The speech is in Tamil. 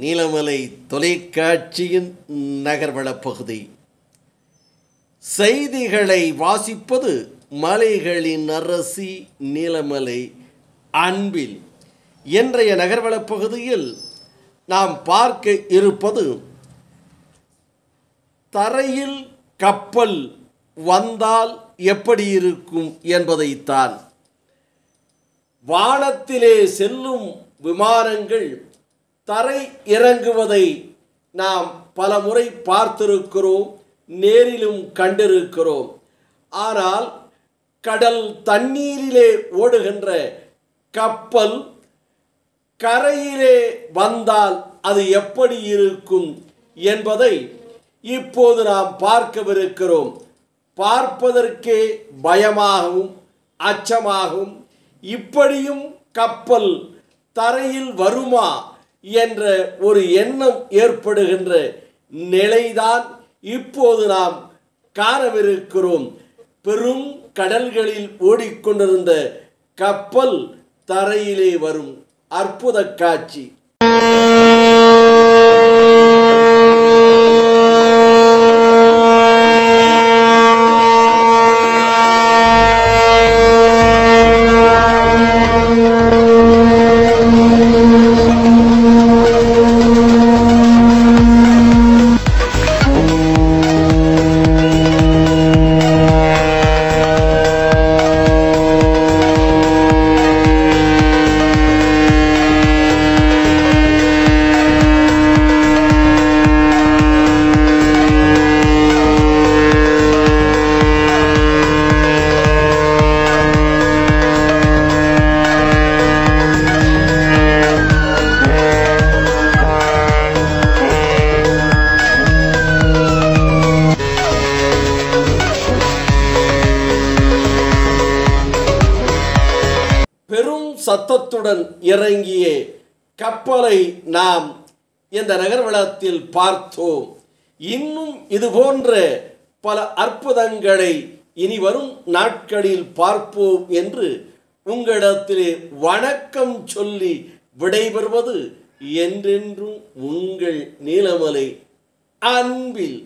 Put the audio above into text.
நீலமலை தொலைக்காட்சியின் நகர்வளப் பகுதி. செய்திகளை வாசிப்பது மலைகளின் அரசி நீலமலை அன்பில். இன்றைய நகர்வளப் பகுதியில் நாம் பார்க்க இருப்பது, தரையில் கப்பல் வந்தால் எப்படி இருக்கும் என்பதைத்தான். வானத்திலே செல்லும் விமானங்கள் தரை இறங்குவதை நாம் பல முறை பார்த்திருக்கிறோம், நேரிலும் கண்டிருக்கிறோம். ஆனால் கடல் தண்ணீரிலே ஓடுகின்ற கப்பல் கரையிலே வந்தால் அது எப்படி இருக்கும் என்பதை இப்போது நாம் பார்க்கவிருக்கிறோம். பார்ப்பதற்கே பயமாகவும் அச்சமாகவும், இப்படியும் கப்பல் தரையில் வருமா என்ற ஒரு எண்ணம் ஏற்படுகின்ற நிலைதான் இப்போது நாம் காணவிருக்கிறோம். பெரும் கடல்களில் ஓடிக்கொண்டிருந்த கப்பல் தரையிலே வரும் அற்புத காட்சி. பெரும் சத்தத்துடன் இறங்கிய கப்பலை நாம் இந்த நகர்வளத்தில் பார்த்தோம். இன்னும் இது போன்ற பல அற்புதங்களை இனி வரும் நாட்களில் பார்ப்போம் என்று உங்களிடத்திலே வணக்கம் சொல்லி விடைபெறுவது என்றென்றும் உங்கள் நீலமலை அன்பில்.